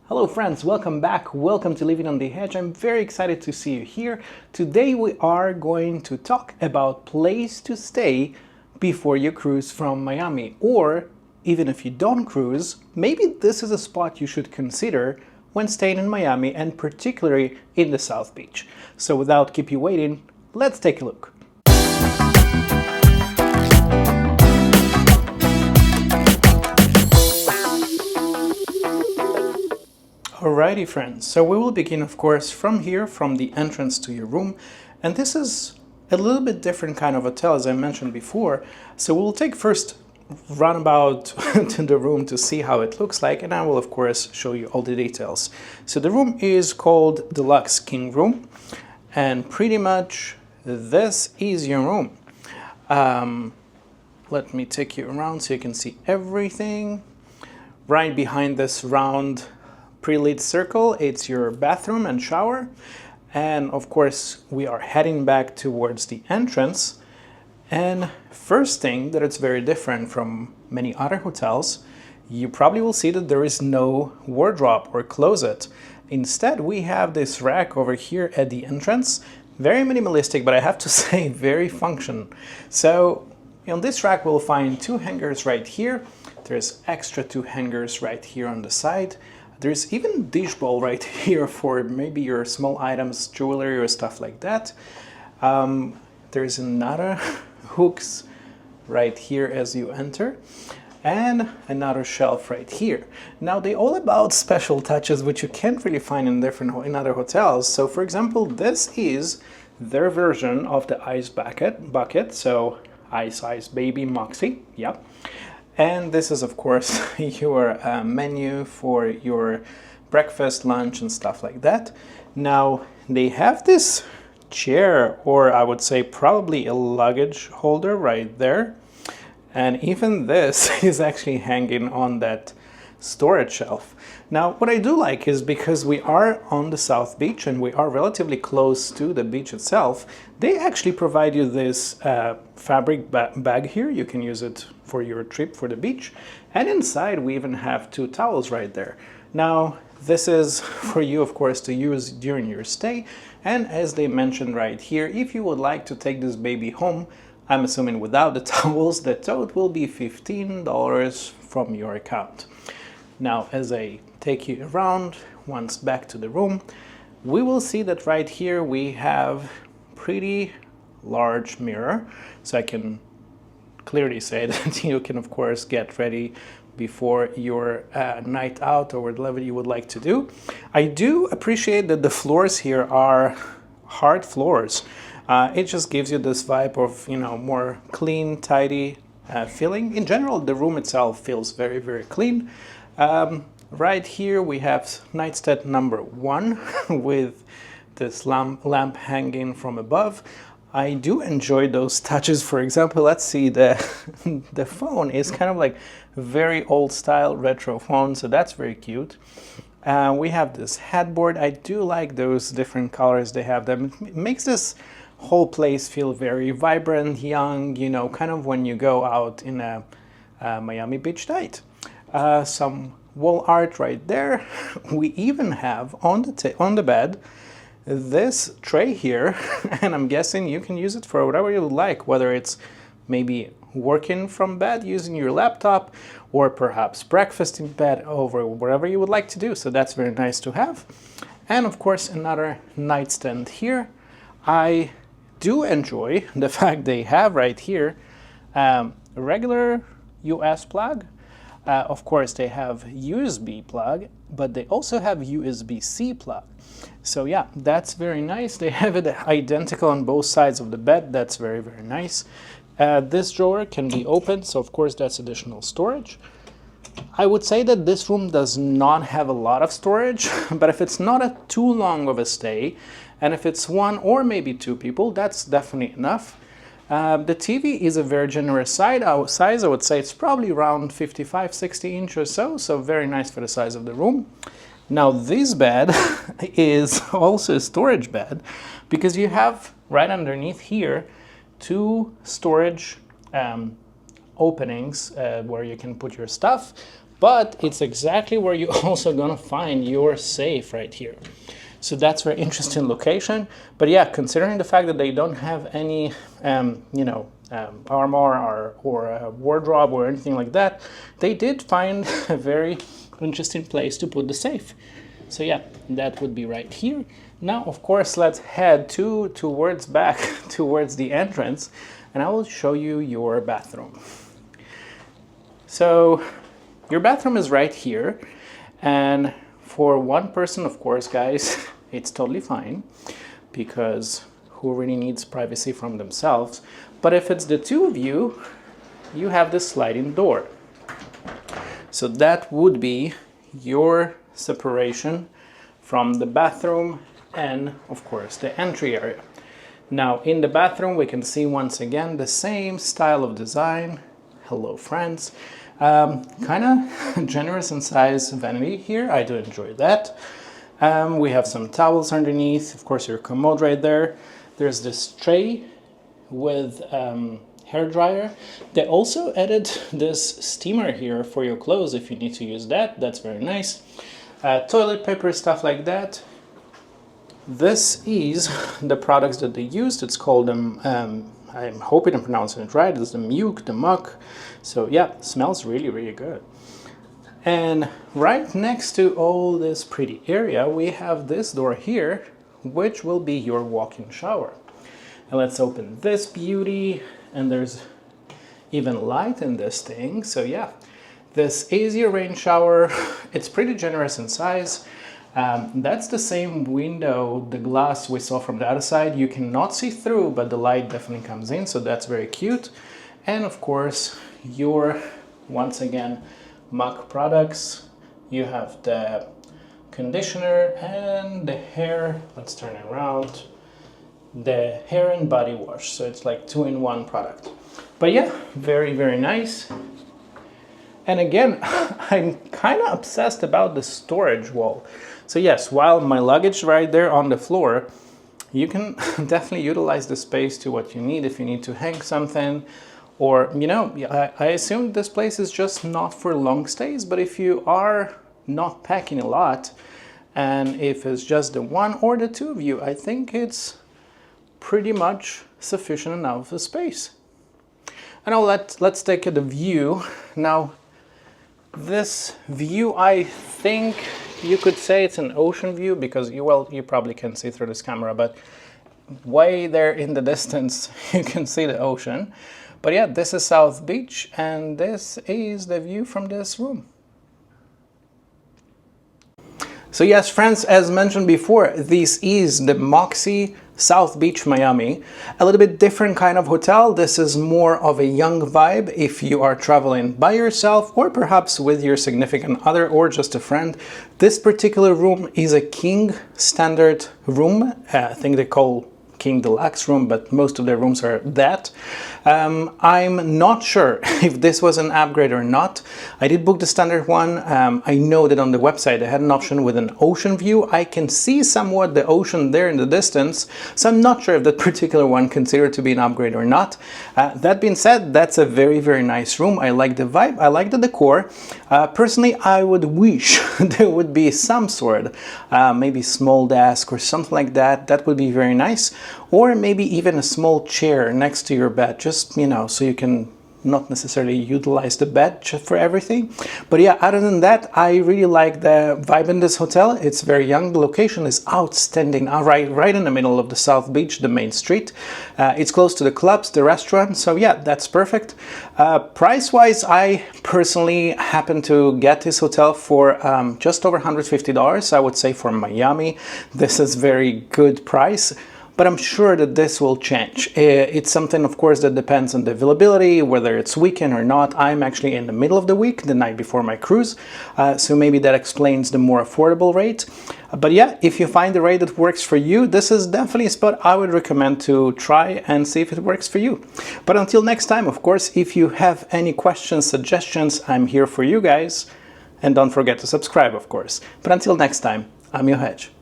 Hello friends, welcome back. Welcome to Living on the Edge. I'm very excited to see you here. Today we are going to talk about place to stay before you cruise from Miami. Or even if you don't cruise, maybe this is a spot you should consider when staying in Miami and particularly in the South Beach. So without keep you waiting, let's take a look. Alrighty friends, so we will begin of course from here, from the entrance to your room, and this is a little bit different kind of hotel as I mentioned before. So we'll take first runabout to the room to see how it looks like, and I will of course show you all the details. So the room is called Deluxe King Room, and pretty much this is your room. Let me take you around so you can see everything. Right behind this round pre-lit circle, it's your bathroom and shower, and of course we are heading back towards the entrance. And first thing that it's very different from many other hotels, you probably will see that there is no wardrobe or closet. Instead we have this rack over here at the entrance, very minimalistic, but I have to say very functional. So on this rack we'll find two hangers right here. There's extra two hangers right here on the side. There's even dish bowl right here for maybe your small items, jewelry or stuff like that. There's another hooks right here as you enter, and another shelf right here. Now they're all about special touches which you can't really find in other hotels. So for example, this is their version of the ice bucket. So ice baby Moxy, yeah. And this is of course your menu for your breakfast, lunch and stuff like that. Now they have this chair, or I would say probably a luggage holder right there. And even this is actually hanging on that storage shelf. Now what I do like is because we are on the South Beach and we are relatively close to the beach itself, they actually provide you this fabric bag here. You can use it for your trip for the beach, and inside we even have two towels right there. Now this is for you of course to use during your stay, and as they mentioned right here, if you would like to take this baby home, I'm assuming without the towels, the tote will be $15 from your account. Now as I take you around once back to the room, we will see that right here we have pretty large mirror, so I can clearly say that you can of course get ready before your night out or whatever you would like to do. I do appreciate that the floors here are hard floors. It just gives you this vibe of, you know, more clean, tidy feeling. In general, the room itself feels very, very clean. Right here we have nightstand number 1 with this lamp hanging from above. I do enjoy those touches. For example, let's see, the phone is kind of like very old style retro phone, so that's very cute. We have this headboard. I do like those different colors they have them. It makes this whole place feel very vibrant, young, you know, kind of when you go out in a Miami Beach night. Some wall art right there. We even have on the bed this tray here, and I'm guessing you can use it for whatever you like, whether it's maybe working from bed using your laptop, or perhaps breakfast in bed, over whatever you would like to do. So that's very nice to have. And of course another nightstand here. I do enjoy the fact they have right here a regular US plug. Of course they have USB plug, but they also have USB-C plug. So yeah, that's very nice. They have it identical on both sides of the bed. That's very, very nice. This drawer can be opened, so of course that's additional storage. I would say that this room does not have a lot of storage, but if it's not too long of a stay, and if it's one or maybe two people, that's definitely enough. The TV is a very generous size. I would say it's probably around 55-60 inch or so, so very nice for the size of the room. Now this bed is also a storage bed, because you have right underneath here two storage openings where you can put your stuff. but it's exactly where you're also gonna find your safe right here. So that's very interesting location. But yeah, considering the fact that they don't have any, armor or a wardrobe or anything like that, they did find a very interesting place to put the safe. So yeah, that would be right here. Now, of course, let's head towards the entrance, and I will show you your bathroom. So your bathroom is right here, and for one person, of course, guys, it's totally fine, because who really needs privacy from themselves? But if it's the two of you, you have this sliding door. So that would be your separation from the bathroom and, of course, the entry area. Now, in the bathroom, we can see once again the same style of design. Hello, friends. Kind of generous in size vanity here. I do enjoy that. We have some towels underneath. Of course, your commode right there. There's this tray with hair dryer. They also added this steamer here for your clothes if you need to use that. That's very nice. Toilet paper, stuff like that. This is the products that they used. It's called I'm hoping I'm pronouncing it right. It's the Muck. So yeah, smells really, really good. And right next to all this pretty area, we have this door here, which will be your walk-in shower. And let's open this beauty, and there's even light in this thing. So yeah, this is your rain shower. It's pretty generous in size. That's the same window, the glass we saw from the other side. You cannot see through, but the light definitely comes in, so that's very cute. And of course, your, once again, Muck products. You have the conditioner and the hair, let's turn it around, the hair and body wash. So it's like 2-in-1 product. But yeah, very, very nice. And again, I'm kind of obsessed about the storage wall. So yes, while my luggage right there on the floor, you can definitely utilize the space to what you need. If you need to hang something, or, I assume this place is just not for long stays, but if you are not packing a lot, and if it's just the one or the two of you, I think it's pretty much sufficient enough of space. And now let's take the view. Now, this view, I think you could say it's an ocean view, because you probably can see through this camera, but way there in the distance, you can see the ocean. But yeah, this is South Beach, and this is the view from this room. So yes, friends, as mentioned before, this is the Moxy South Beach, Miami. A little bit different kind of hotel. This is more of a young vibe if you are traveling by yourself, or perhaps with your significant other, or just a friend. This particular room is a king standard room. I think they call King Deluxe room, but most of their rooms are that. I'm not sure if this was an upgrade or not. I did book the standard one. I know that on the website they had an option with an ocean view. I can see somewhat the ocean there in the distance, so I'm not sure if that particular one considered to be an upgrade or not. That being said, that's a very, very nice room. I like the vibe, I like the decor. Personally, I would wish there would be some sort, maybe small desk or something like that. That would be very nice. Or maybe even a small chair next to your bed, just, so you can not necessarily utilize the bed for everything. But yeah, other than that, I really like the vibe in this hotel. It's very young. The location is outstanding, right in the middle of the South Beach, the main street. It's close to the clubs, the restaurant. So yeah, that's perfect. Price-wise, I personally happen to get this hotel for just over $150. I would say for Miami, this is very good price. But I'm sure that this will change. It's something, of course, that depends on the availability, whether it's weekend or not. I'm actually in the middle of the week, the night before my cruise, so maybe that explains the more affordable rate. But yeah, if you find the rate that works for you, this is definitely a spot I would recommend to try and see if it works for you. But until next time, of course, if you have any questions, suggestions, I'm here for you guys. And don't forget to subscribe, of course. But until next time, I'm your Hedge.